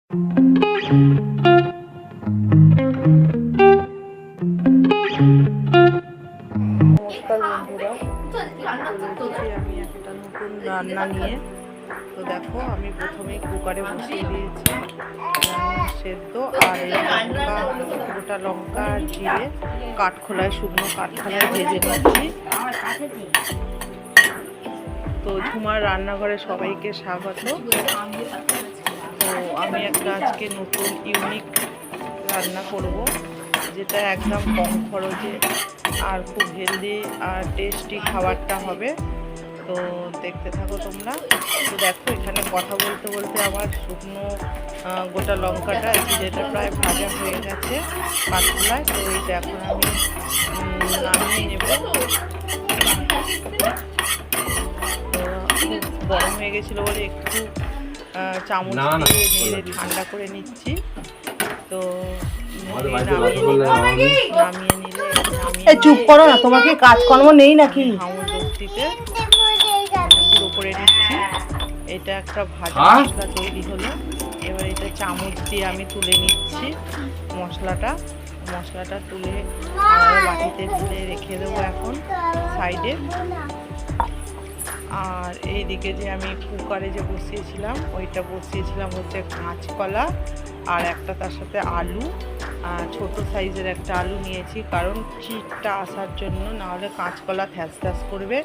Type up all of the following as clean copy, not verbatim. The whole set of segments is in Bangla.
নমস্কার বন্ধুরা, আমি একটা নতুন রান্না নিয়ে। তো দেখো, আমি প্রথমেই কুকারে বসিয়ে দিয়েছি সেদ্ধ, আর এই গোটা লঙ্কা আর জিরে কাঠখোলায়, শুকনো কাঠখোলায় ভেজে নিচ্ছি। তো ঝুমার রান্নাঘরে সবাইকে স্বাগত। তো আমি একটা আজকে নতুন ইউনিক রান্না করব, যেটা একদম কম খরচে আর খুব হেলদি আর টেস্টি খাবারটা হবে। তো দেখতে থাকো তোমরা। তো দেখো, এখানে কথা বলতে বলতে আমার শুকনো গোটা লঙ্কাটা যেটা প্রায় ভাজা হয়ে গেছে কাঠখোলায়। তো এইটা এখন আমি নামিয়ে নেব। তো খুব গরম হয়ে গেছিলো বলে একটু চামচ দিয়ে নিয়ে ঠান্ডা করে নিচ্ছি। তো নামিয়ে নিলে চুপ করো না, তোমাকে কাজকর্ম নেই নাকি? হামুদস্তিতে পুরো করে নিচ্ছি। এটা একটা ভাজা মশলা তৈরি হলো। এবার এটা চামচ দিয়ে আমি তুলে নিচ্ছি মশলাটা তুলে বাটিতে ঢেলে রেখে দেবো এখন সাইডে। আর এইদিকে যে আমি কুকারে যে বসিয়েছিলাম, ওইটা বসিয়েছিলাম হচ্ছে কাঁচকলা আর একটা তার সাথে আলু, ছোট সাইজের একটা আলু নিয়েছি, কারণ চিটটা আসার জন্য। নাহলে কাঁচকলা থ্যাস থ্যাস করবে,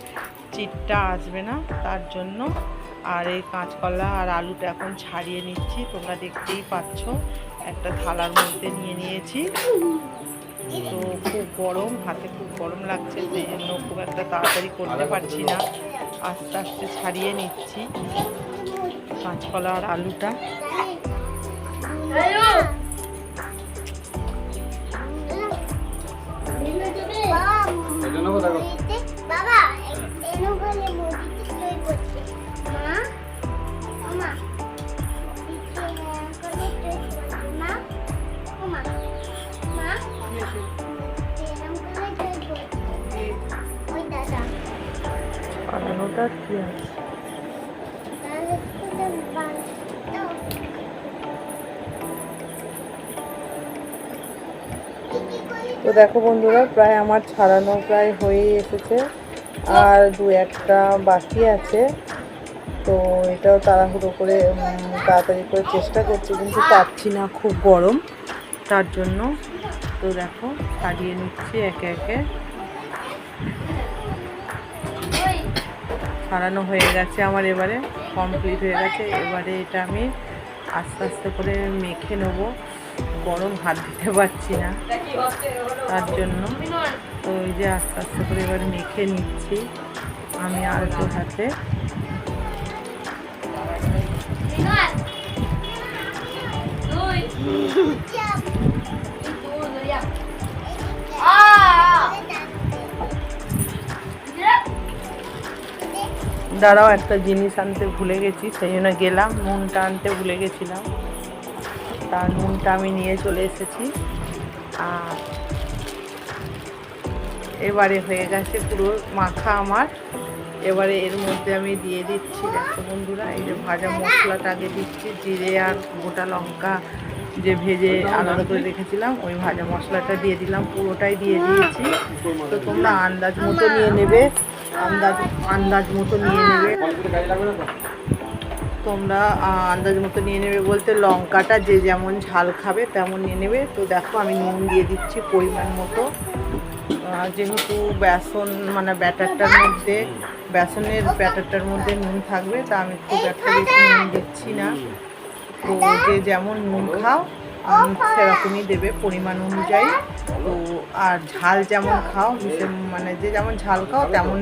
চিটটা আসবে না, তার জন্য। আর এই কাঁচকলা আর আলুটা এখন ছাড়িয়ে নিচ্ছি, তোমরা দেখতেই পাচ্ছ। একটা থালার মধ্যে নিয়ে নিয়েছি। তো খুব গরম, হাতে খুব গরম লাগছে, সেই জন্য খুব একটা তাড়াতাড়ি করতে পারছি না, আস্তে আস্তে ছাড়িয়ে নিচ্ছি কাঁচকলা আর আলুটা। কি আছে? তো দেখো বন্ধুরা, প্রায় আমার ছাড়ানো প্রায় হয়ে এসেছে, আর দু একটা বাকি আছে। তো এটাও তাড়াহুড়ো করে তাড়াতাড়ি করে চেষ্টা করছি, কিন্তু পাচ্ছি না, খুব গরম, তার জন্য। তো দেখো, ছাড়িয়ে নিচ্ছি একে একে। ছাড়ানো হয়ে গেছে আমার, এবারে কমপ্লিট হয়ে গেছে। এবারে এটা আমি আস্তে আস্তে করে মেখে নেব, গরম হাত দিতে পারছি না, তার জন্য। তো ওই যে আস্তে আস্তে করে এবারে মেখে নিচ্ছি আমি আলতো হাতে। দাঁড়াও, একটা জিনিস আনতে ভুলে গেছি, সেই জন্য গেলাম, নুনটা আনতে ভুলে গেছিলাম। তার নুনটা আমি নিয়ে চলে এসেছি। আর এবারে হয়ে গেছে পুরো মাখা আমার। এবারে এর মধ্যে আমি দিয়ে দিচ্ছি, দেখো বন্ধুরা, এই যে ভাজা মশলাটা আগে দিচ্ছি, জিরে আর গোটা লঙ্কা যে ভেজে আলাদা করে রেখেছিলাম, ওই ভাজা মশলাটা দিয়ে দিলাম, পুরোটাই দিয়ে দিয়েছি। তো তোমরা আন্দাজ মতো নিয়ে নেবে, আন্দাজ মতো নিয়ে নেবে তোমরা আন্দাজ মতো নিয়ে নেবে বলতে লঙ্কাটা যে যেমন ঝাল খাবে তেমন নিয়ে নেবে। তো দেখো, আমি নুন দিয়ে দিচ্ছি পরিমাণ মতো, যেহেতু বেসন মানে বেসনের ব্যাটারটার মধ্যে নুন থাকবে, তা আমি খুব একটা বেশি নুন দিচ্ছি না। তো যে যেমন নুন খাও সেরকমই দেবে পরিমাণ অনুযায়ী। তো আর ঝাল যেমন খাও, মানে যে যেমন ঝাল খাও তেমন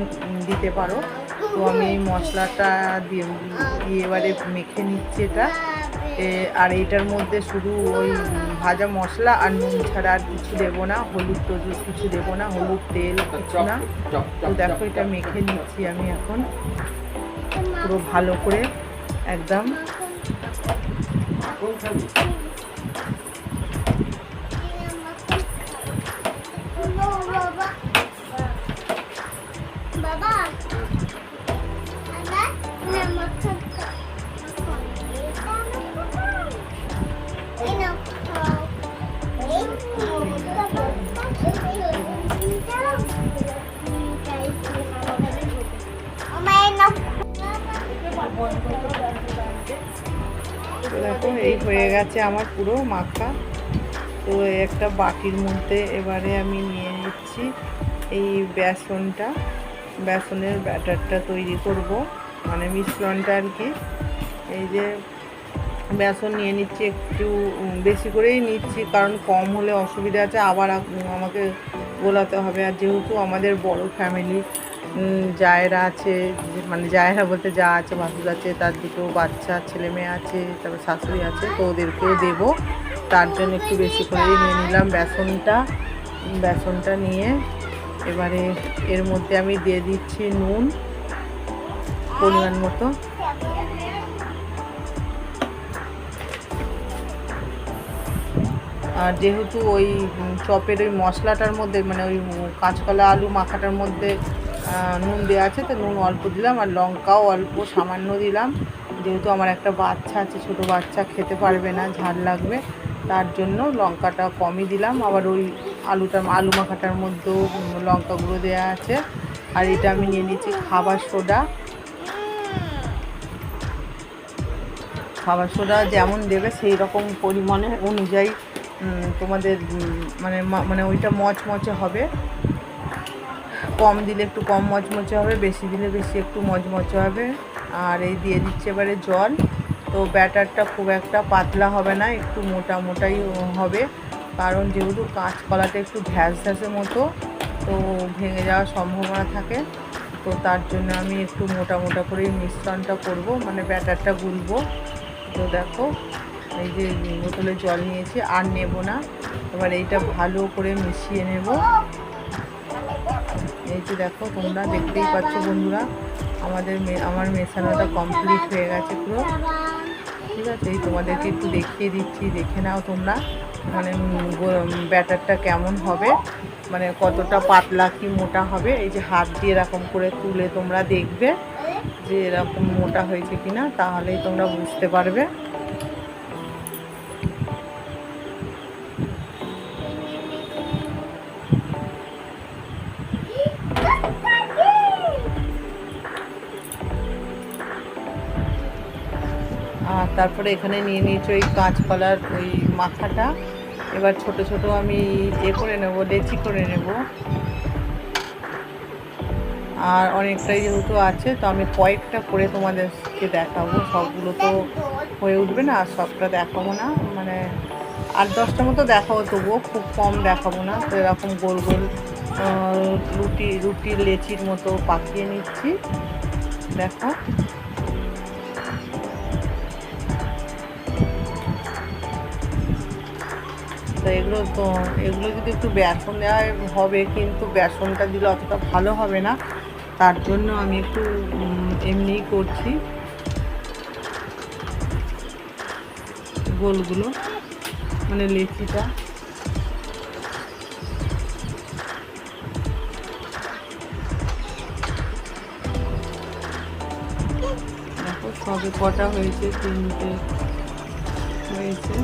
দিতে পারো। তো আমি এই মশলাটা দিয়ে এবারে মেখে নিচ্ছি এটা। আর এইটার মধ্যে শুধু ওই ভাজা মশলা আর নুন ছাড়া আর কিছু দেবো না, হলুদ টলুদ কিছু দেবো না, হলুদ তেল কিছু না। তো দেখো, এটা মেখে নিচ্ছি আমি এখন পুরো ভালো করে একদম। এই হয়ে গেছে আমার পুরো মাখা। তো একটা বাটির মধ্যে এবারে আমি নিয়ে নিচ্ছি এই বেসনের ব্যাটারটা তৈরি করব, মানে মিশ্রণটা আর কি। এই যে বেসন নিয়ে নিচ্ছি, একটু বেশি করেই নিচ্ছি, কারণ কম হলে অসুবিধা আছে, আবার আমাকে গোলাতে হবে। আর যেহেতু আমাদের বড় ফ্যামিলি, জায়েরা আছে, মানে জায়েরা বলতে যা আছে, ভাসুর আছে, তার দুটো বাচ্চা ছেলে মেয়ে আছে, তারপর শাশুড়ি আছে, তো ওদেরকেও দেবো। তার জন্য একটু বেশি করেই নিয়ে নিলাম বেসনটা নিয়ে এবারে এর মধ্যে আমি দিয়ে দিচ্ছি নুন পরিমাণ মতো। আর যেহেতু ওই চপের ওই মশলাটার মধ্যে, মানে ওই কাঁচকলা আলু মাখাটার মধ্যে নুন দেওয়া আছে, তো নুন অল্প দিলাম, আর লঙ্কাও অল্প সামান্য দিলাম। যেহেতু আমার একটা বাচ্চা আছে, ছোটো বাচ্চা খেতে পারবে না, ঝাল লাগবে, তার জন্য লঙ্কাটা কমই দিলাম। আবার ওই আলু মাখাটার মধ্যেও লঙ্কা গুঁড়ো দেওয়া আছে। আর এটা আমি নিয়ে নিচ্ছি খাবার সোডা যেমন দেবে সেই রকম পরিমাণে অনুযায়ী তোমাদের মানে ওইটা মচমচে হবে। কম দিলে একটু কম মচমচে হবে, বেশি দিলে বেশি একটু মচমচে হবে। আর এই দিয়ে দিচ্ছে এবারে জল। তো ব্যাটারটা খুব একটা পাতলা হবে না, একটু মোটাই হবে, কারণ যেহেতু কাঁচকলাটা একটু ধ্যাসে মতো, তো ভেঙে যাওয়ার সম্ভাবনা থাকে। তো তার জন্য আমি একটু মোটা করেই মিশ্রণটা করব, মানে ব্যাটারটা গুলবো। তো দেখো এই যে বোতলে জল নিয়েছি, আর নেব না। এবার এইটা ভালো করে মিশিয়ে নেব। এই যে দেখো, তোমরা দেখতেই পাচ্ছ বন্ধুরা, আমার মেশানোটা কমপ্লিট হয়ে গেছে পুরো। ঠিক আছে, এই তোমাদেরকে একটু দেখিয়ে দিচ্ছি, দেখে নাও তোমরা, মানে ব্যাটারটা কেমন হবে, মানে কতটা পাতলা কি মোটা হবে। এই যে হাত দিয়ে এরকম করে তুলে তোমরা দেখবে যে এরকম মোটা হয়েছে কিনা, তাহলেই তোমরা বুঝতে পারবে। আর তারপরে এখানে নিয়ে নিয়েছি ওই কাঁচকলার ওই মাথাটা। এবার ছোট আমি করে নেব, লেচি করে নেব। আর অনেকটাই যেহেতু আছে, তো আমি কয়েকটা করে তোমাদেরকে দেখাবো, সবগুলো তো হয়ে উঠবে না, আর সবটা দেখাবো না, মানে 8-10টা মতো দেখাবো, তবুও খুব কম দেখাবো না। তো এরকম গোল রুটির লেচির মতো পাকিয়ে নিচ্ছি, দেখো। তো এগুলো যদি একটু বেসন দেওয়া হবে, কিন্তু বেসনটা দিলে অতটা ভালো হবে না, তার জন্য আমি একটু এমনিই করছি গোলগুলো, মানে লেচিটা। দেখো সবে কটা হয়েছে, 3টে হয়েছে।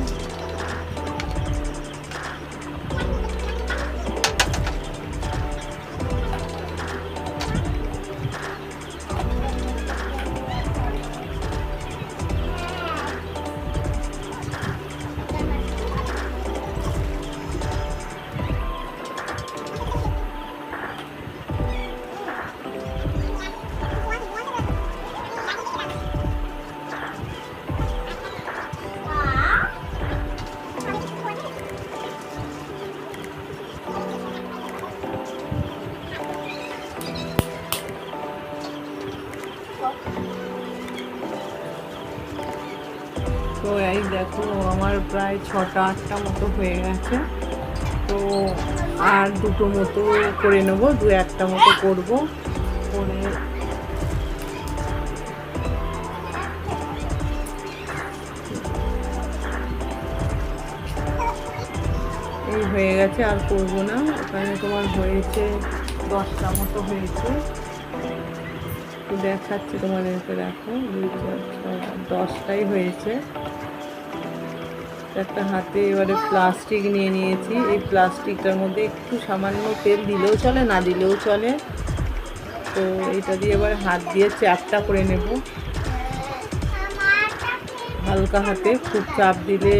তো এই দেখো, আমার প্রায় 6টা-8টা মতো হয়ে গেছে। তো আর 2টো মতো করে নেবো, 2-1টা মতো করবো, করে এই হয়ে গেছে, আর করবো না। ওখানে তোমার হয়েছে 10টা মতো হয়েছে, তো দেখাচ্ছি তোমাদেরকে, দেখো 2, 4, 6, 10টাই হয়েছে। একটা হাতে এবারে প্লাস্টিক নিয়ে নিয়েছি, এই প্লাস্টিকটার মধ্যে একটু সামান্য তেল দিলেও চলে, না দিলেও চলে। তো এইটা দিয়ে এবার হাত দিয়ে চ্যাপটা করে নেব, হালকা হাতে, খুব চাপ দিলে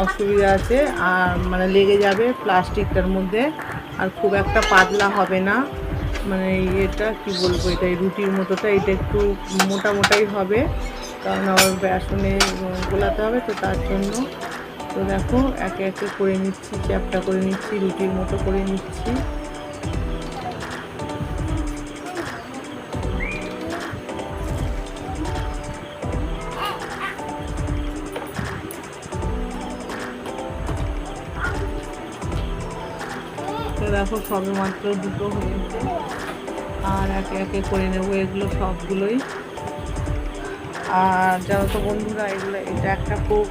অসুবিধা আছে, আর মানে লেগে যাবে প্লাস্টিকটার মধ্যে। আর খুব একটা পাতলা হবে না, মানে এটা কি বলবো, এটা এই রুটির মতোটা, এটা একটু মোটা মোটাই হবে, কারণ আবার বেসনে গোলাতে হবে, তো তার জন্য। তো দেখো একে একে করে নিচ্ছি, চ্যাপটা করে নিচ্ছি, রুটির মতো করে নিচ্ছি। তো দেখো সবে মাত্র দুটো হয়েছে, আর একে একে করে নেবো এগুলো সবগুলোই। আর জানো তো বন্ধুরা, এটা একটা খুব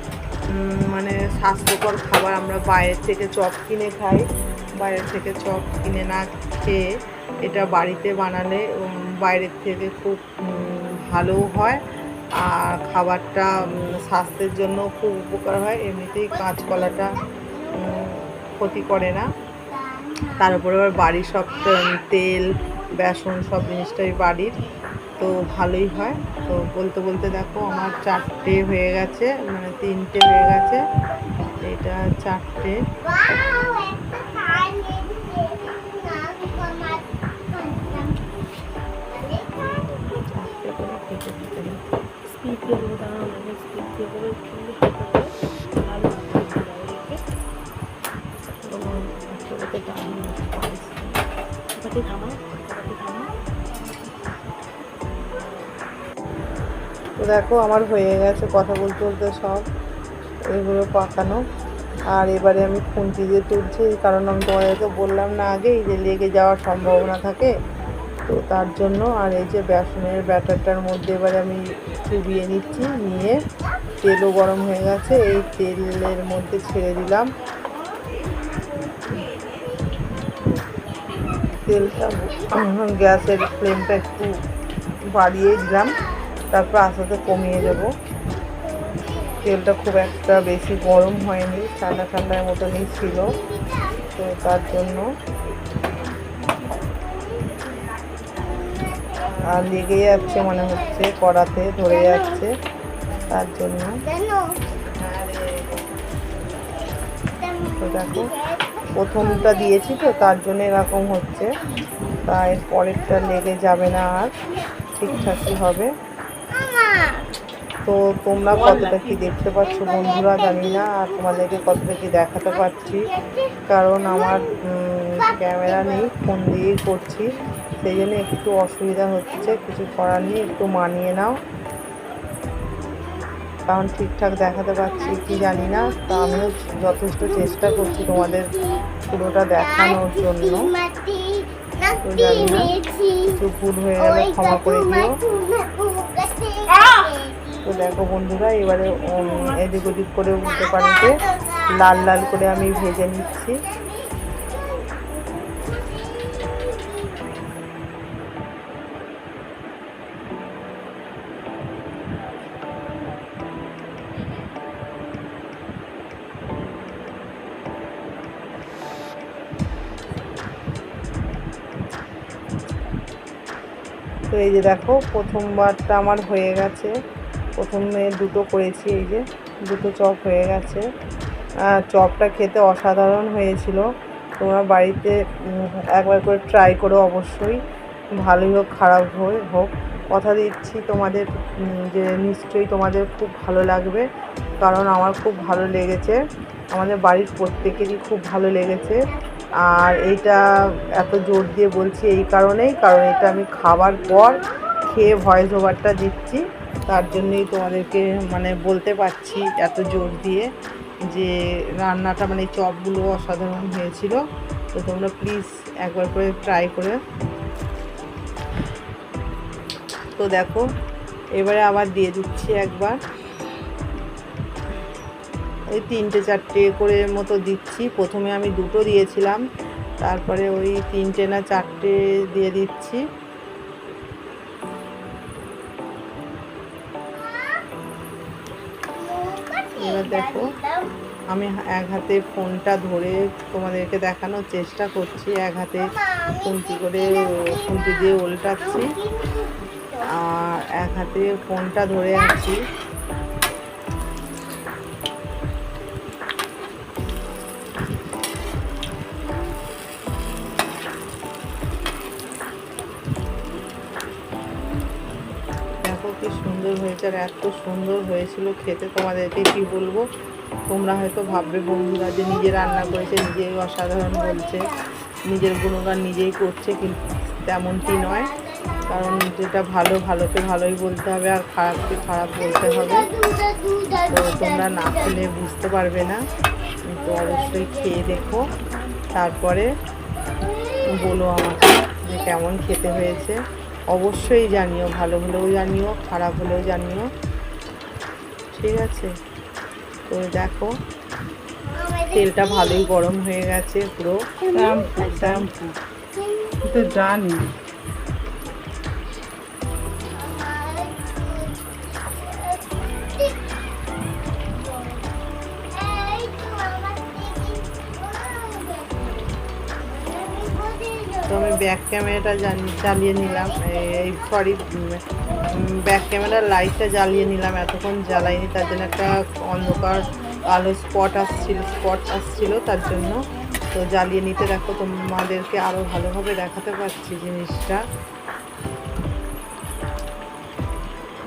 মানে স্বাস্থ্যকর খাবার। আমরা বাইরের থেকে চপ কিনে খাই, বাইরের থেকে চপ কিনে না খেয়ে এটা বাড়িতে বানালে বাইরের থেকে খুব ভালো হয়, আর খাবারটা স্বাস্থ্যের জন্য খুব উপকার হয়। এমনিতেই কাঁচকলাটা ক্ষতি করে না, তার উপরে আবার বাড়ির সব তেল বেসন সব জিনিসটাই বাড়ির, তো ভালোই হয়। তো বলতে বলতে দেখো আমার 4টে হয়ে গেছে, মানে 3টে হয়ে গেছে, এটা 4টে। তো দেখো আমার হয়ে গেছে কথা বলতে বলতে সব এগুলো পাকানো। আর এবারে আমি খুন্তি দিয়ে তুলছি, কারণ আমি তোমাদেরকে বললাম না আগেই যে লেগে যাওয়ার সম্ভাবনা থাকে, তো তার জন্য। আর এই যে বেসনের ব্যাটারটার মধ্যে এবারে আমি চুবিয়ে নিচ্ছি, নিয়ে তেলও গরম হয়ে গেছে, এই তেলের মধ্যে ছেড়ে দিলাম। তেলটা গ্যাসের ফ্লেমটা একটু বাড়িয়ে দিলাম, তারপর আস্তে আস্তে কমিয়ে দেবো। তেলটা খুব একটা বেশি গরম হয়নি, ঠান্ডা ঠান্ডার মতনই ছিল, তো তার জন্য। আর লেগে যাচ্ছে মনে হচ্ছে, কড়াতে ধরে যাচ্ছে, তার জন্য। তো দেখো প্রথমটা দিয়েছি তো তার জন্য এরকম হচ্ছে, তাই পরেরটা লেগে যাবে না, আর ঠিকঠাকই হবে। তো তোমরা কতটা কি দেখতে পাচ্ছ বন্ধুরা জানি না, আর তোমাদেরকে কতটা কি দেখাতে পারছি, কারণ আমার ক্যামেরা নেই, ফোন দিয়েই করছি, সেই জন্য একটু অসুবিধা হচ্ছে, কিছু করার নেই, একটু মানিয়ে নাও। কারণ ঠিকঠাক দেখাতে পারছি কি জানি না, তা আমিও যথেষ্ট চেষ্টা করছি তোমাদের পুরোটা দেখানোর জন্য। তো জানি না, কিছু ভুল হয়ে গেলে ক্ষমা করে দিও। তো দেখো বন্ধুরা, এবারে এদিক ওদিক করে উল্টে পাল্টে লাল লাল করে আমি ভেজে নিচ্ছি। তো এই যে দেখো প্রথমবারটা আমার হয়ে গেছে, প্রথমে দুটো করেছি, এই যে দুটো চপ হয়ে গেছে। চপটা খেতে অসাধারণ হয়েছিল, তোমরা বাড়িতে একবার করে ট্রাই করো অবশ্যই, ভালোই হোক খারাপ হোক, কথা দিচ্ছি তোমাদের যে নিশ্চয়ই তোমাদের খুব ভালো লাগবে, কারণ আমার খুব ভালো লেগেছে, আমাদের বাড়ির প্রত্যেকেরই খুব ভালো লেগেছে। আর এইটা এত জোর দিয়ে বলছি এই কারণেই, কারণ এটা আমি খাবার পর খেয়ে ভয়েস ওভারটা দিচ্ছি, তার জন্যই তোমাদেরকে মানে বলতে পারছি এত জোর দিয়ে যে রান্নাটা মানে চপগুলো অসাধারণ হয়েছিল। তো তোমরা প্লিজ একবার করে ট্রাই করে। তো দেখো এবারে আবার দিয়ে দিচ্ছি একবার, ওই 3টে 4টে করে মতো দিচ্ছি। প্রথমে আমি দুটো দিয়েছিলাম, তারপরে ওই 3টে না 4টে দিয়ে দিচ্ছি। এবার দেখো আমি এক হাতে ফোনটা ধরে তোমাদেরকে দেখানোর চেষ্টা করছি, এক হাতে খুন্তি দিয়ে উল্টাচ্ছি, আর এক হাতে ফোনটা ধরে আছি, হয়েছে আর এত সুন্দর হয়েছিল খেতে, তোমাদেরকে কি বলবো। তোমরা হয়তো ভাববে বন্ধুরা যে নিজে রান্না করেছে, নিজেই অসাধারণ বলছে, নিজের গুণগান নিজেই করছে, কিন্তু তেমনটি নয়। কারণ যেটা ভালো ভালোকে ভালোই বলতে হবে আর খারাপকে খারাপ বলতে হবে। তো তোমরা না খেলে বুঝতে পারবে না, তো অবশ্যই খেয়ে দেখো, তারপরে বলো আমাকে যে কেমন খেতে হয়েছে। অবশ্যই জানিও, ভালো হলেও জানিও, খারাপ হলেও জানিও, ঠিক আছে। তো দেখো তেলটা ভালোই গরম হয়ে গেছে, পুরো শ্যাম্পু তো জানি। তো আমি ব্যাক ক্যামেরাটা জ্বালিয়ে নিলাম, এই সরি ব্যাক ক্যামেরার লাইটটা জ্বালিয়ে নিলাম, এতক্ষণ জ্বালাইনি, তার জন্য একটা অন্ধকার আলো স্পট আসছিল তার জন্য। তো জ্বালিয়ে নিতে দেখো তোমাদেরকে আরও ভালোভাবে দেখাতে পারছি জিনিসটা।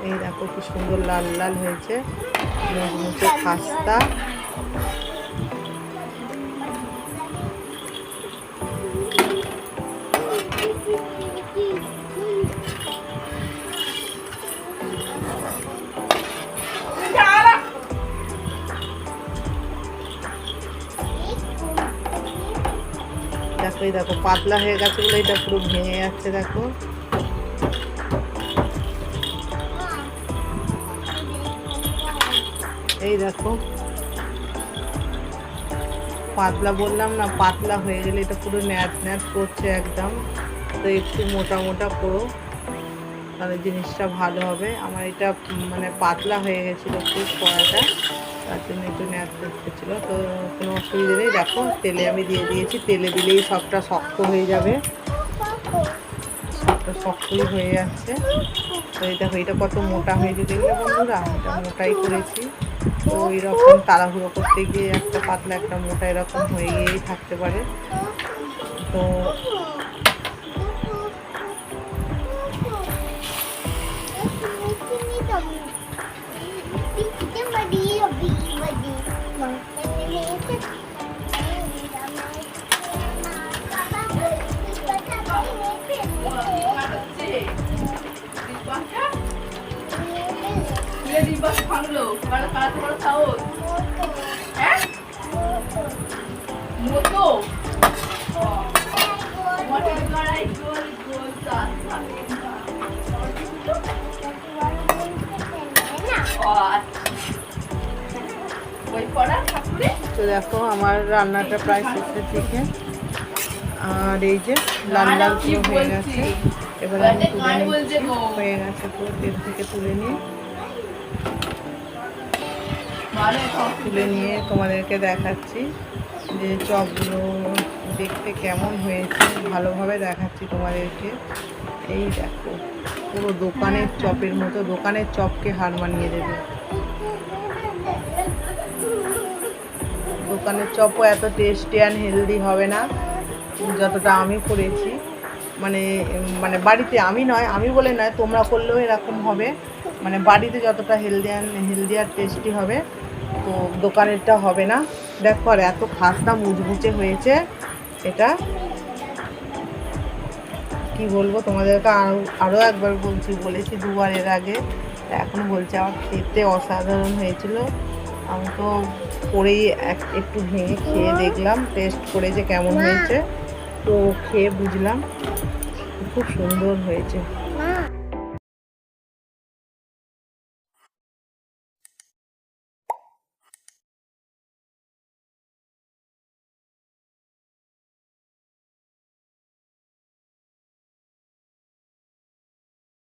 এই দেখো কি সুন্দর লাল লাল হয়েছে, মুচমুচে খাস্তা। দেখো এই দেখো পাতলা হয়ে গেছে বলে এটা পুরো ভেঙে যাচ্ছে, দেখো। এই দেখো পাতলা বললাম না, পাতলা হয়ে গেলে এটা পুরো ন্যাট ন্যাট করছে একদম। তো একটু মোটা মোটা করো, তাহলে জিনিসটা ভালো হবে। আমার এটা মানে পাতলা হয়ে গেছিলো খুব কড়াটা, তার জন্য একটু ন্যাট করতেছিল। তো কোনো অসুবিধা নেই, দেখো তেলে আমি দিয়ে দিয়েছি, তেলে দিলেই সবটা শক্ত হয়ে যাবে, সবটা শক্তই হয়ে যাচ্ছে। তো এই দেখো এটা কত মোটা হয়েছে দেখলে বন্ধুরা, এটা মোটাই করেছি। তো এরকম তাড়াহুড়ো করতে গিয়ে একটা পাতলা একটা মোটা এরকম হয়ে গিয়েই থাকতে পারে। তো তো দেখো আমার রান্নাটা প্রায় শেষের দিকে, আর এই যে লাল লাল পুরো হয়ে গেছে। এবার আমি তুলে নিচ্ছি, হয়ে গেছে পুরো তেল থেকে তুলে নিয়ে তোমাদেরকে দেখাচ্ছি যে চপগুলো দেখতে কেমন হয়েছে, ভালোভাবে দেখাচ্ছি তোমাদেরকে। এই দেখো পুরো দোকানের চপের মতো, দোকানের চপকে হার মানিয়ে দেবে। দোকানের চপও এত টেস্টি অ্যান্ড হেলদি হবে না যতটা আমি করেছি। মানে বাড়িতে আমি নয়, আমি বলে নয়, তোমরা করলেও এরকম হবে। মানে বাড়িতে যতটা হেলদি আর টেস্টি হবে, তো দোকানেরটা হবে না। দেখো আর এত খাস্তা মুচমুচে হয়েছে, এটা কি বলবো তোমাদেরকে, আরও একবার বলেছি দুবার এর আগে, এখন বলছি আমার খেতে অসাধারণ হয়েছিল। আমি তো করেই একটু ভেঙে খেয়ে দেখলাম, টেস্ট করে যে কেমন হয়েছে, তো খেয়ে বুঝলাম খুব সুন্দর হয়েছে।